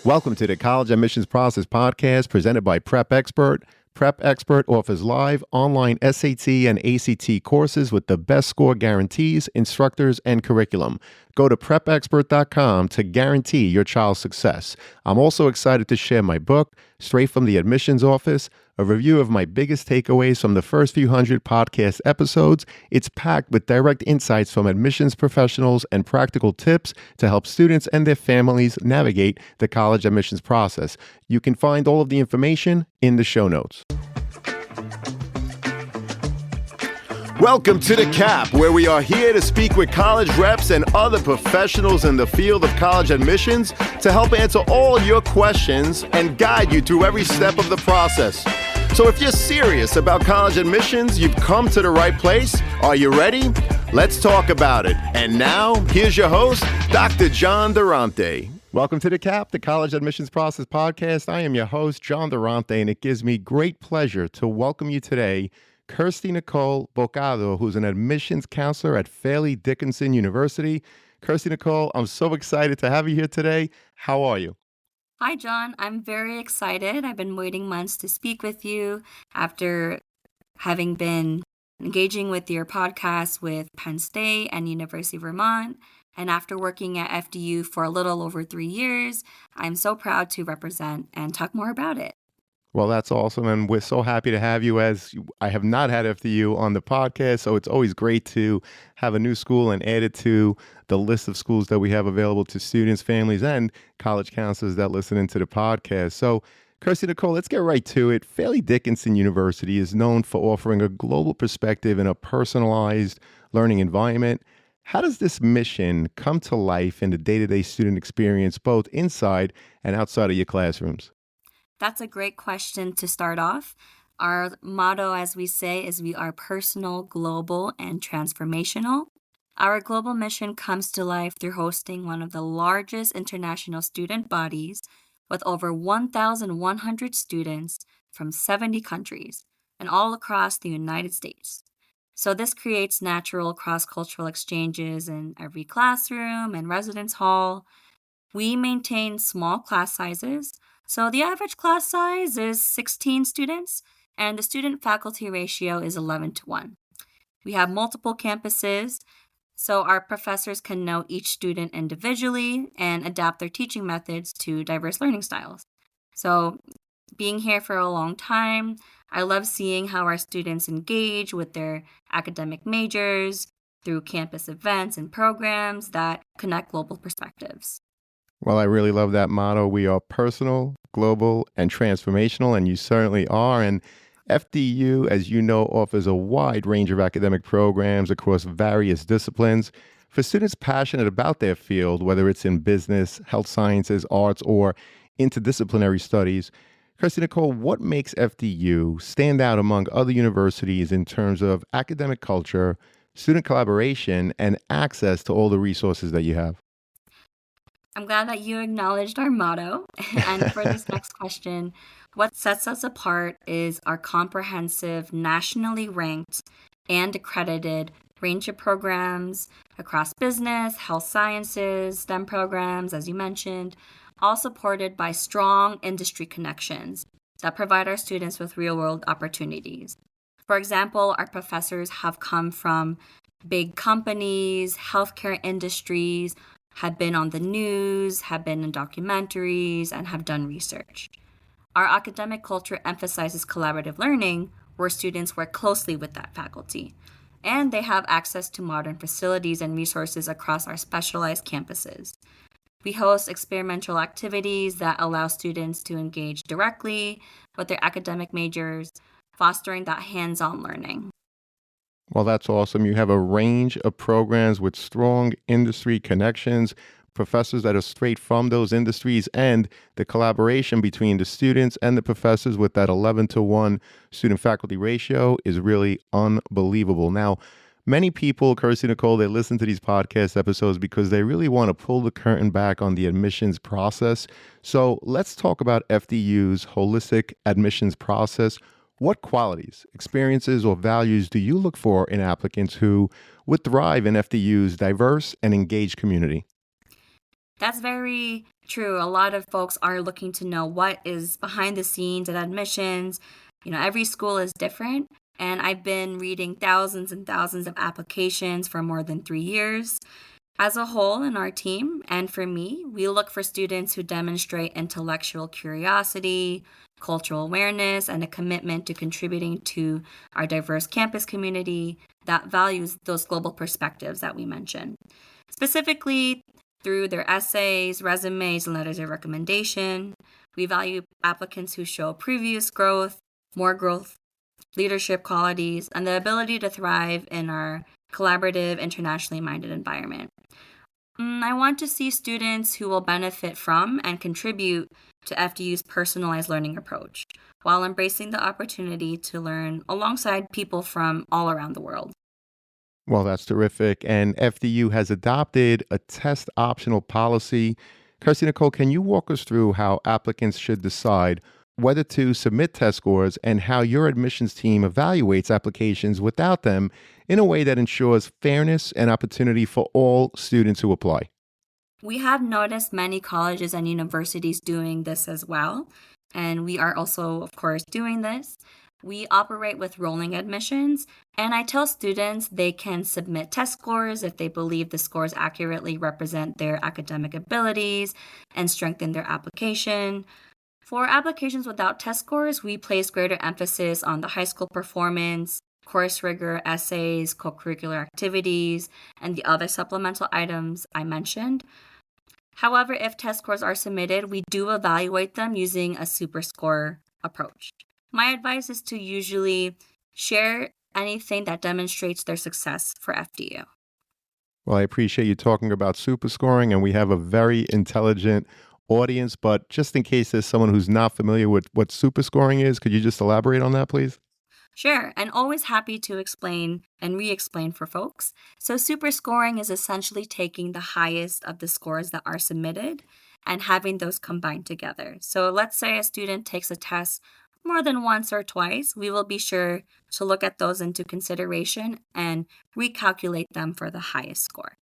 Welcome to the College Admissions Process Podcast presented by Prep Expert. Prep Expert offers live online SAT and ACT courses with the best score guarantees, instructors, and curriculum. Go to prepexpert.com to guarantee your child's success. I'm also excited to share my book, Straight from the Admissions Office, a review of my biggest takeaways from the first few hundred podcast episodes. It's packed with direct insights from admissions professionals and practical tips to help students and their families navigate the college admissions process. You can find all of the information in the show notes. Welcome to The Cap, where we are here to speak with college reps and other professionals in the field of college admissions to help answer all your questions and guide you through every step of the process. So if you're serious about college admissions, you've come to the right place. Are you ready? Let's talk about it. And now, here's your host, Dr. John Durante. Welcome to The Cap, the College Admissions Process Podcast. I am your host, John Durante, and it gives me great pleasure to welcome you today, KirstyNicole Bocado, who's an admissions counselor at Fairleigh Dickinson University. KirstyNicole, I'm so excited to have you here today. How are you? Hi, John. I'm very excited. I've been waiting months to speak with you after having been engaging with your podcast with Penn State and University of Vermont. And after working at FDU for a little over 3 years, I'm so proud to represent and talk more about it. Well, that's awesome. And we're so happy to have you, as I have not had FDU on the podcast. So it's always great to have a new school and add it to the list of schools that we have available to students, families, and college counselors that listen into the podcast. So KirstyNicole, let's get right to it. Fairleigh Dickinson University is known for offering a global perspective in a personalized learning environment. How does this mission come to life in the day-to-day student experience, both inside and outside of your classrooms? That's a great question to start off. Our motto, as we say, is we are personal, global, and transformational. Our global mission comes to life through hosting one of the largest international student bodies with over 1,100 students from 70 countries and all across the United States. So this creates natural cross-cultural exchanges in every classroom and residence hall. We maintain small class sizes. So the average class size is 16 students, and the student-faculty ratio is 11-1. We have multiple campuses, so our professors can know each student individually and adapt their teaching methods to diverse learning styles. So being here for a long time, I love seeing how our students engage with their academic majors through campus events and programs that connect global perspectives. Well, I really love that motto. We are personal, global, and transformational, and you certainly are. And FDU, as you know, offers a wide range of academic programs across various disciplines. For students passionate about their field, whether it's in business, health sciences, arts, or interdisciplinary studies, KirstyNicole, what makes FDU stand out among other universities in terms of academic culture, student collaboration, and access to all the resources that you have? I'm glad that you acknowledged our motto. And for this next question, what sets us apart is our comprehensive, nationally ranked and accredited range of programs across business, health sciences, STEM programs, as you mentioned, all supported by strong industry connections that provide our students with real-world opportunities. For example, our professors have come from big companies, healthcare industries, have been on the news, have been in documentaries, and have done research. Our academic culture emphasizes collaborative learning, where students work closely with that faculty, and they have access to modern facilities and resources across our specialized campuses. We host experiential activities that allow students to engage directly with their academic majors, fostering that hands-on learning. Well, that's awesome. You have a range of programs with strong industry connections, professors that are straight from those industries, and the collaboration between the students and the professors with that 11-1 student-faculty ratio is really unbelievable. Now, many people, KirstyNicole, they listen to these podcast episodes because they really want to pull the curtain back on the admissions process. So let's talk about FDU's holistic admissions process. What qualities, experiences, or values do you look for in applicants who would thrive in FDU's diverse and engaged community? That's very true. A lot of folks are looking to know what is behind the scenes at admissions. Every school is different, and I've been reading thousands and thousands of applications for more than 3 years. As a whole, in our team, and for me, we look for students who demonstrate intellectual curiosity, cultural awareness, and a commitment to contributing to our diverse campus community that values those global perspectives that we mentioned. Specifically, through their essays, resumes, and letters of recommendation, we value applicants who show previous growth, more growth, leadership qualities, and the ability to thrive in our collaborative, internationally minded environment. I want to see students who will benefit from and contribute to FDU's personalized learning approach while embracing the opportunity to learn alongside people from all around the world. Well, that's terrific. And FDU has adopted a test optional policy. KirstyNicole, can you walk us through how applicants should decide whether to submit test scores and how your admissions team evaluates applications without them in a way that ensures fairness and opportunity for all students who apply? We have noticed many colleges and universities doing this as well, and we are also, of course, doing this. We operate with rolling admissions, and I tell students they can submit test scores if they believe the scores accurately represent their academic abilities and strengthen their application. For applications without test scores, we place greater emphasis on the high school performance, course rigor, essays, co-curricular activities, and the other supplemental items I mentioned. However, if test scores are submitted, we do evaluate them using a superscore approach. My advice is to usually share anything that demonstrates their success for FDU. Well, I appreciate you talking about super scoring, and we have a very intelligent audience. But just in case there's someone who's not familiar with what super scoring is, could you just elaborate on that, please? Sure, and always happy to explain and re-explain for folks. So super scoring is essentially taking the highest of the scores that are submitted and having those combined together. So let's say a student takes a test more than once or twice, we will be sure to look at those into consideration and recalculate them for the highest score.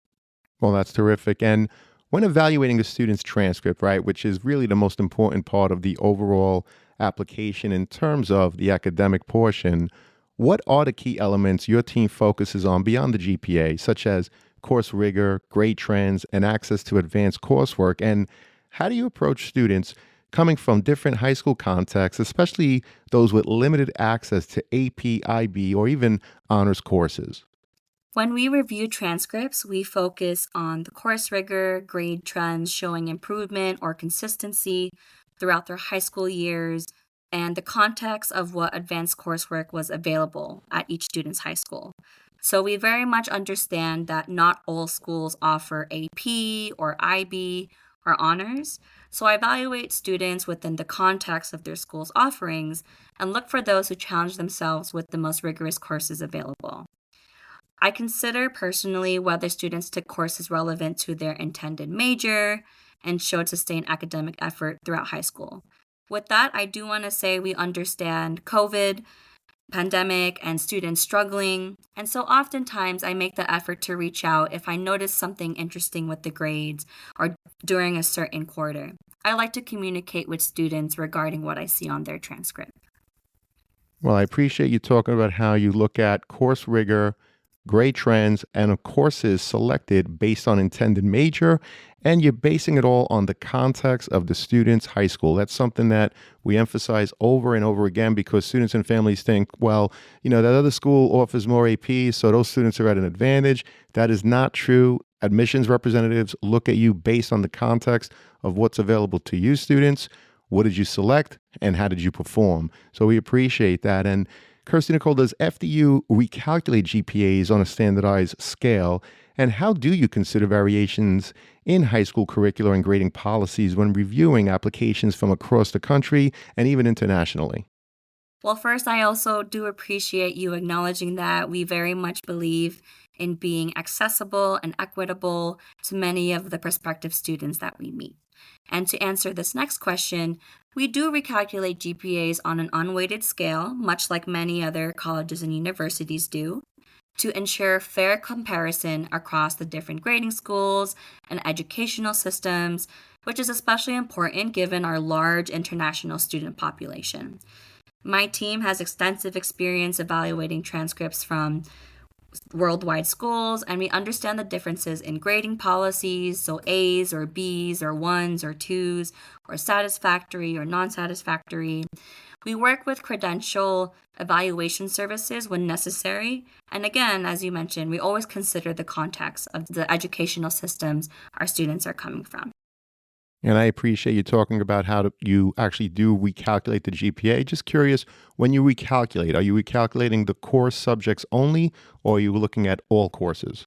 Well, that's terrific. And when evaluating a student's transcript, right, which is really the most important part of the overall application in terms of the academic portion, what are the key elements your team focuses on beyond the GPA, such as course rigor, grade trends, and access to advanced coursework? And how do you approach students coming from different high school contexts, especially those with limited access to AP, IB, or even honors courses? When we review transcripts, we focus on the course rigor, grade trends showing improvement or consistency throughout their high school years, and the context of what advanced coursework was available at each student's high school. So we very much understand that not all schools offer AP or IB or honors. So I evaluate students within the context of their school's offerings and look for those who challenge themselves with the most rigorous courses available. I consider personally whether students took courses relevant to their intended major and showed sustained academic effort throughout high school. With that, I do want to say we understand COVID, pandemic, and students struggling. And so oftentimes I make the effort to reach out if I notice something interesting with the grades or during a certain quarter. I like to communicate with students regarding what I see on their transcript. Well, I appreciate you talking about how you look at course rigor, grade trends, and courses selected based on intended major, and you're basing it all on the context of the student's high school. That's something that we emphasize over and over again because students and families think, well, that other school offers more AP, so those students are at an advantage. That is not true. Admissions representatives look at you based on the context of what's available to you students. What did you select, and how did you perform? So we appreciate that. And KirstyNicole, does FDU recalculate GPAs on a standardized scale? And how do you consider variations in high school curricular and grading policies when reviewing applications from across the country and even internationally? Well, first, I also do appreciate you acknowledging that we very much believe in being accessible and equitable to many of the prospective students that we meet. And to answer this next question, we do recalculate GPAs on an unweighted scale, much like many other colleges and universities do. to ensure fair comparison across the different grading schools and educational systems, which is especially important given our large international student population. My team has extensive experience evaluating transcripts from worldwide schools, and we understand the differences in grading policies, so A's or B's or ones or twos, or satisfactory or non-satisfactory. We work with credential evaluation services when necessary. And again, as you mentioned, we always consider the context of the educational systems our students are coming from. And I appreciate you talking about you actually do recalculate the GPA. Just curious, when you recalculate, are you recalculating the course subjects only, or are you looking at all courses?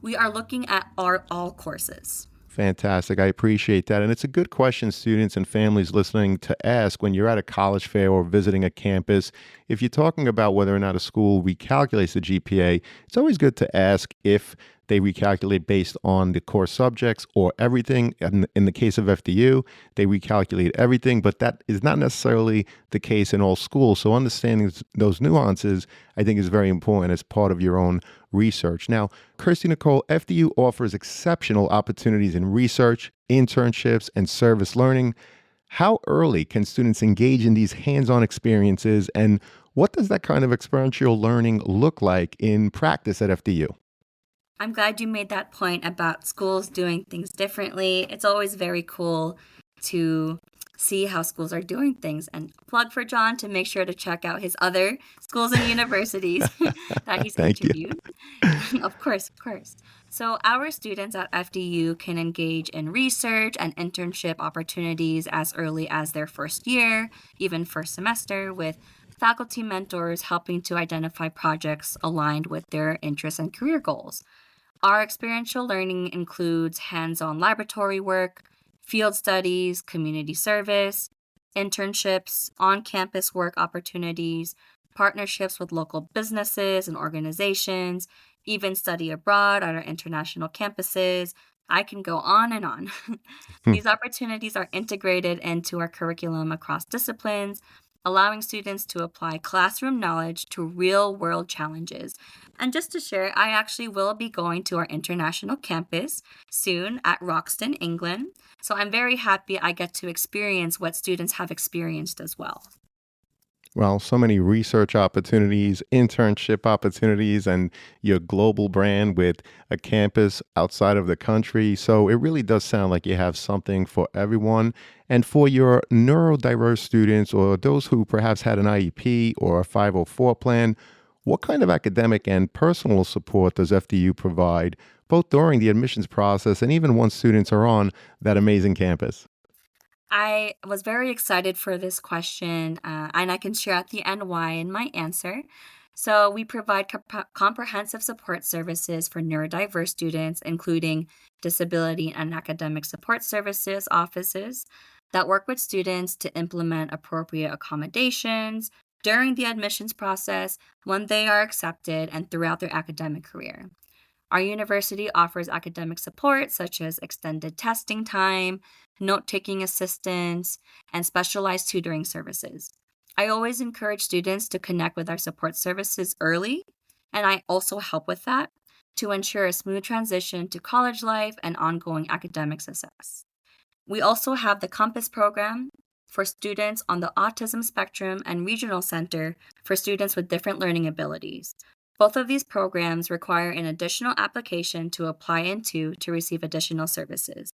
We are looking at all courses. Fantastic. I appreciate that. And it's a good question students and families listening to ask when you're at a college fair or visiting a campus. If you're talking about whether or not a school recalculates the GPA, it's always good to ask if they recalculate based on the core subjects or everything. In the case of FDU, they recalculate everything, but that is not necessarily the case in all schools. So understanding those nuances, I think, is very important as part of your own research. Now, KirstyNicole, FDU offers exceptional opportunities in research, internships, and service learning. How early can students engage in these hands-on experiences, and what does that kind of experiential learning look like in practice at FDU? I'm glad you made that point about schools doing things differently. It's always very cool to see how schools are doing things, and plug for John to make sure to check out his other schools and universities that he's Thank you. interviewed. Of course, of course. So our students at FDU can engage in research and internship opportunities as early as their first year, even first semester, with faculty mentors helping to identify projects aligned with their interests and career goals. Our experiential learning includes hands-on laboratory work, field studies, community service, internships, on-campus work opportunities, partnerships with local businesses and organizations, even study abroad at our international campuses. I can go on and on. These opportunities are integrated into our curriculum across disciplines, allowing students to apply classroom knowledge to real-world challenges. And just to share, I actually will be going to our international campus soon at Wroxton, England. So I'm very happy I get to experience what students have experienced as well. Well, so many research opportunities, internship opportunities, and your global brand with a campus outside of the country. So it really does sound like you have something for everyone. And for your neurodiverse students or those who perhaps had an IEP or a 504 plan, what kind of academic and personal support does FDU provide, both during the admissions process and even once students are on that amazing campus? I was very excited for this question, and I can share at the end why in my answer. So, we provide comprehensive support services for neurodiverse students, including disability and academic support services offices that work with students to implement appropriate accommodations during the admissions process when they are accepted and throughout their academic career. Our university offers academic support such as extended testing time, note taking assistance, and specialized tutoring services. I always encourage students to connect with our support services early, and I also help with that to ensure a smooth transition to college life and ongoing academic success. We also have the Compass program for students on the autism spectrum and regional center for students with different learning abilities. Both of these programs require an additional application to apply into to receive additional services.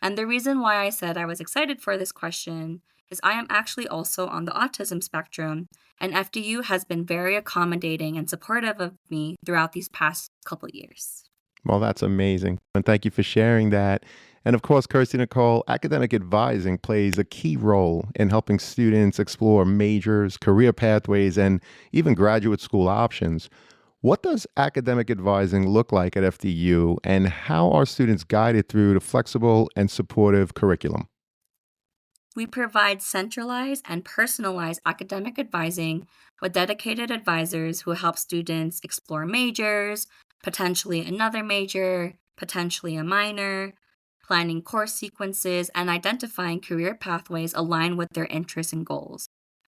And the reason why I said I was excited for this question is I am actually also on the autism spectrum, and FDU has been very accommodating and supportive of me throughout these past couple years. Well, that's amazing. And thank you for sharing that. And of course, KirstyNicole, academic advising plays a key role in helping students explore majors, career pathways, and even graduate school options. What does academic advising look like at FDU, and how are students guided through the flexible and supportive curriculum? We provide centralized and personalized academic advising with dedicated advisors who help students explore majors, potentially another major, potentially a minor, planning course sequences, and identifying career pathways aligned with their interests and goals.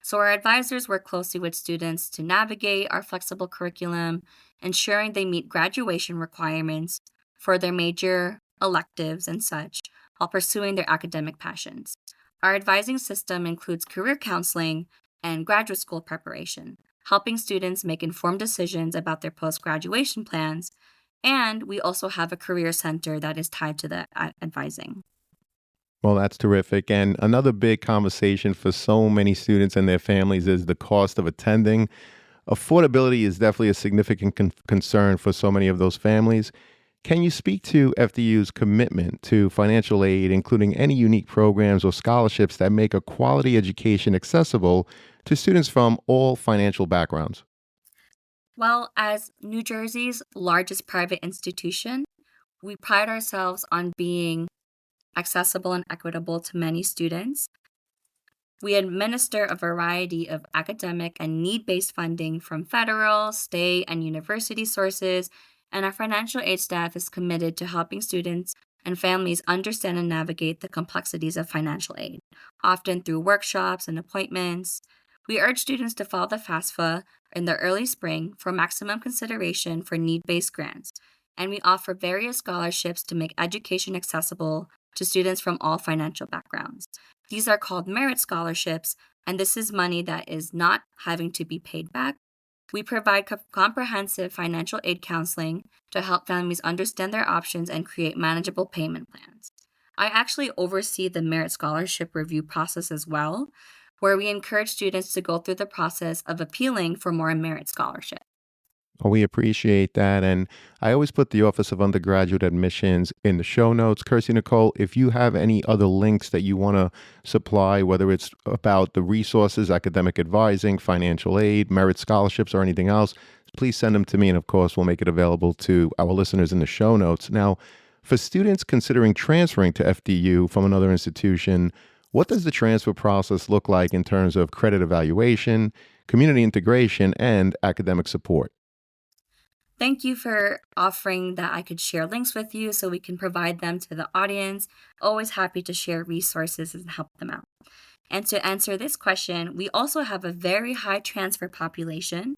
So our advisors work closely with students to navigate our flexible curriculum, ensuring they meet graduation requirements for their major electives and such while pursuing their academic passions. Our advising system includes career counseling and graduate school preparation, helping students make informed decisions about their post graduation plans. And we also have a career center that is tied to the advising. Well, that's terrific. And another big conversation for so many students and their families is the cost of attending. Affordability is definitely a significant concern for so many of those families. Can you speak to FDU's commitment to financial aid, including any unique programs or scholarships that make a quality education accessible to students from all financial backgrounds? Well, as New Jersey's largest private institution, we pride ourselves on being accessible and equitable to many students. We administer a variety of academic and need based funding from federal, state, and university sources, and our financial aid staff is committed to helping students and families understand and navigate the complexities of financial aid, often through workshops and appointments. We urge students to file the FAFSA in the early spring for maximum consideration for need based grants, and we offer various scholarships to make education accessible to students from all financial backgrounds. These are called merit scholarships, and this is money that is not having to be paid back. We provide comprehensive financial aid counseling to help families understand their options and create manageable payment plans. I actually oversee the merit scholarship review process as well, where we encourage students to go through the process of appealing for more merit scholarships. Oh, we appreciate that. And I always put the Office of Undergraduate Admissions in the show notes. KirstyNicole, if you have any other links that you want to supply, whether it's about the resources, academic advising, financial aid, merit scholarships, or anything else, please send them to me. And of course, we'll make it available to our listeners in the show notes. Now, for students considering transferring to FDU from another institution, what does the transfer process look like in terms of credit evaluation, community integration, and academic support? Thank you for offering that I could share links with you so we can provide them to the audience. Always happy to share resources and help them out. And to answer this question, we also have a very high transfer population.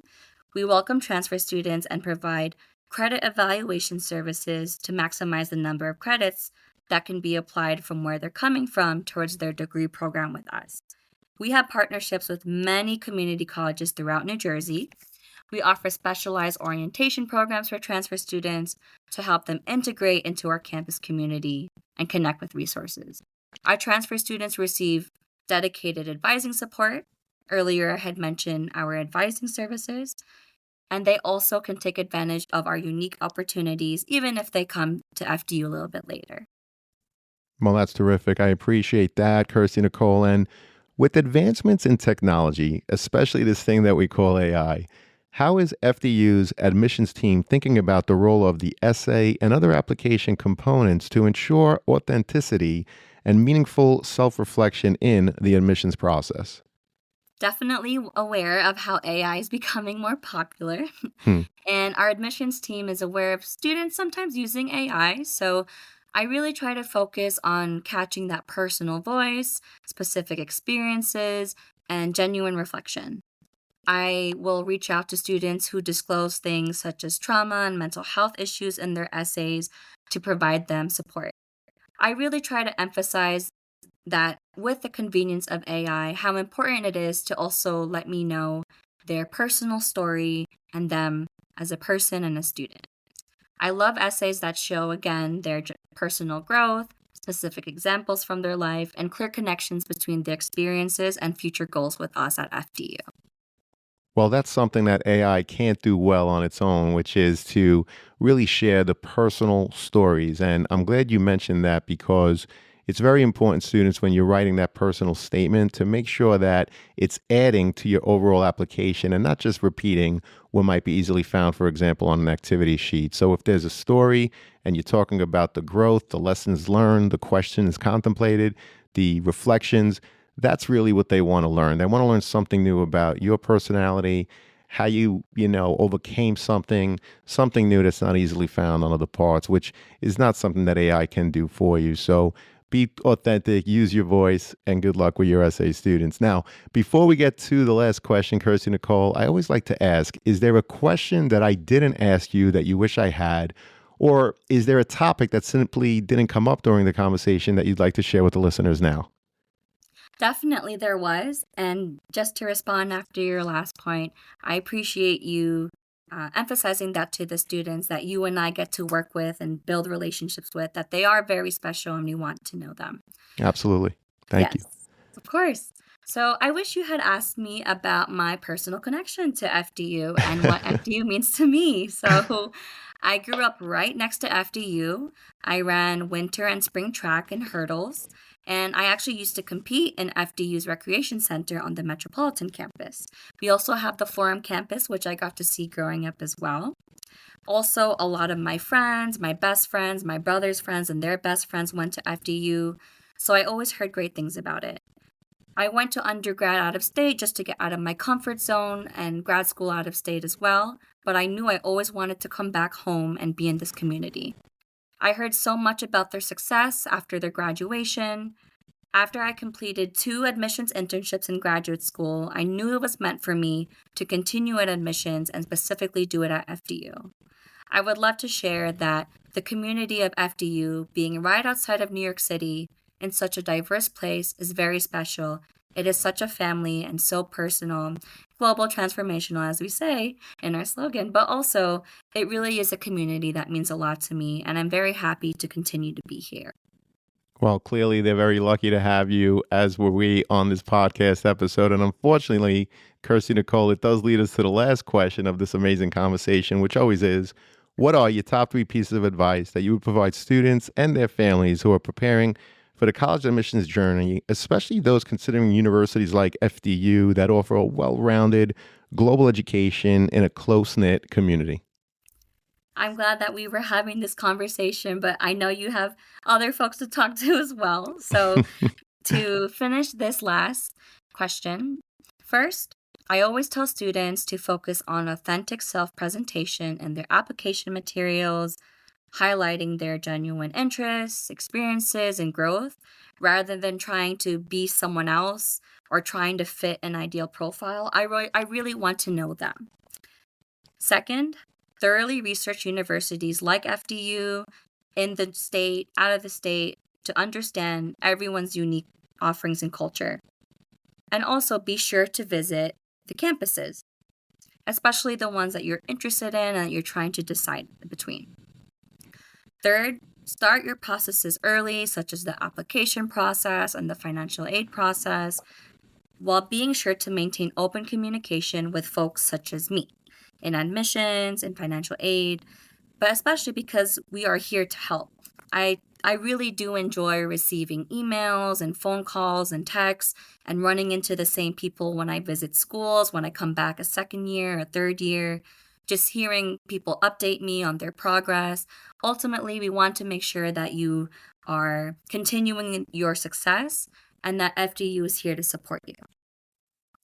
We welcome transfer students and provide credit evaluation services to maximize the number of credits that can be applied from where they're coming from towards their degree program with us. We have partnerships with many community colleges throughout New Jersey. We offer specialized orientation programs for transfer students to help them integrate into our campus community and connect with resources. Our transfer students receive dedicated advising support. Earlier, I had mentioned our advising services, and they also can take advantage of our unique opportunities, even if they come to FDU a little bit later. Well, that's terrific. I appreciate that, KirstyNicole. And with advancements in technology, especially this thing that we call AI, how is FDU's admissions team thinking about the role of the essay and other application components to ensure authenticity and meaningful self-reflection in the admissions process? Definitely aware of how AI is becoming more popular. Hmm. And our admissions team is aware of students sometimes using AI. So I really try to focus on catching that personal voice, specific experiences, and genuine reflection. I will reach out to students who disclose things such as trauma and mental health issues in their essays to provide them support. I really try to emphasize that with the convenience of AI, how important it is to also let me know their personal story and them as a person and a student. I love essays that show, again, their personal growth, specific examples from their life, and clear connections between their experiences and future goals with us at FDU. Well, that's something that AI can't do well on its own, which is to really share the personal stories. And I'm glad you mentioned that because it's very important, students, when you're writing that personal statement, to make sure that it's adding to your overall application and not just repeating what might be easily found, for example, on an activity sheet. So if there's a story and you're talking about the growth, the lessons learned, the questions contemplated, the reflections, that's really what they want to learn. They want to learn something new about your personality, how you overcame something new that's not easily found on other parts, which is not something that AI can do for you. So Be authentic, use your voice, and good luck with your essay students. Now, before we get to the last question, KirstyNicole, I always like to ask, is there a question that I didn't ask you that you wish I had? Or is there a topic that simply didn't come up during the conversation that you'd like to share with the listeners now? Definitely there was. And just to respond after your last point, I appreciate you emphasizing that to the students that you and I get to work with and build relationships with, that they are very special and we want to know them. Absolutely. Thank you. Of course. So I wish you had asked me about my personal connection to FDU and what FDU means to me. So I grew up right next to FDU. I ran winter and spring track and hurdles. And I actually used to compete in FDU's recreation center on the Metropolitan campus. We also have the Florham campus, which I got to see growing up as well. Also, a lot of my friends, my best friends, my brother's friends, and their best friends went to FDU. So I always heard great things about it. I went to undergrad out of state just to get out of my comfort zone and grad school out of state as well. But I knew I always wanted to come back home and be in this community. I heard so much about their success after their graduation. After I completed 2 admissions internships in graduate school, I knew it was meant for me to continue at admissions and specifically do it at FDU. I would love to share that the community of FDU, being right outside of New York City in such a diverse place, is very special. It is such a family and so personal, global, transformational, as we say in our slogan, but also it really is a community that means a lot to me, and I'm very happy to continue to be here. Well, clearly they're very lucky to have you, as were we, on this podcast episode. And unfortunately, KirstyNicole, it does lead us to the last question of this amazing conversation, which always is, what are your top 3 pieces of advice that you would provide students and their families who are preparing for the college admissions journey, especially those considering universities like FDU that offer a well-rounded global education in a close-knit community? I'm glad that we were having this conversation, but I know you have other folks to talk to as well. So to finish this last question, first, I always tell students to focus on authentic self-presentation in their application materials, highlighting their genuine interests, experiences, and growth, rather than trying to be someone else or trying to fit an ideal profile. I really want to know them. Second, thoroughly research universities like FDU in the state, out of the state, to understand everyone's unique offerings and culture. And also be sure to visit the campuses, especially the ones that you're interested in and that you're trying to decide between. Third, start your processes early, such as the application process and the financial aid process, while being sure to maintain open communication with folks such as me in admissions and financial aid, but especially because we are here to help. I really do enjoy receiving emails and phone calls and texts and running into the same people when I visit schools, when I come back a second year, a third year, just hearing people update me on their progress. Ultimately, we want to make sure that you are continuing your success and that FDU is here to support you.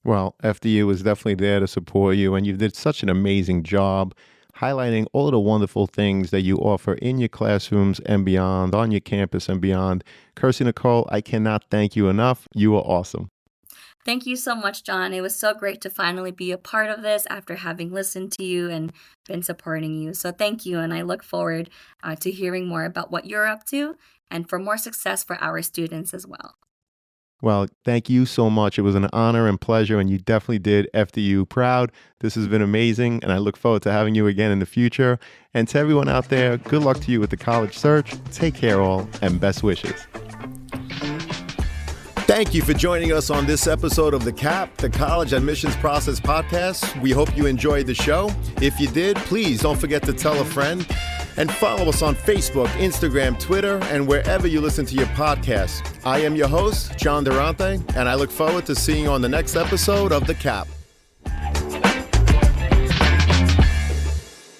Well, FDU is definitely there to support you, and you did such an amazing job highlighting all of the wonderful things that you offer in your classrooms and beyond, on your campus and beyond. KirstyNicole, I cannot thank you enough. You are awesome. Thank you so much, John. It was so great to finally be a part of this after having listened to you and been supporting you. So thank you, and I look forward to hearing more about what you're up to and for more success for our students as well. Well, thank you so much. It was an honor and pleasure, and you definitely did FDU proud. This has been amazing, and I look forward to having you again in the future. And to everyone out there, good luck to you with the college search. Take care all, and best wishes. Thank you for joining us on this episode of The CAP, the College Admissions Process Podcast. We hope you enjoyed the show. If you did, please don't forget to tell a friend. And follow us on Facebook, Instagram, Twitter, and wherever you listen to your podcasts. I am your host, John Durante, and I look forward to seeing you on the next episode of The CAP.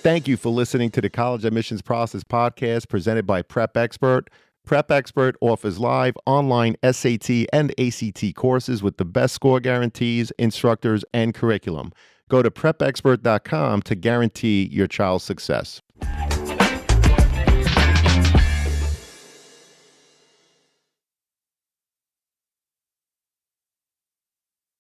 Thank you for listening to the College Admissions Process Podcast presented by Prep Expert. Prep Expert offers live online SAT and ACT courses with the best score guarantees, instructors, and curriculum. Go to prepexpert.com to guarantee your child's success.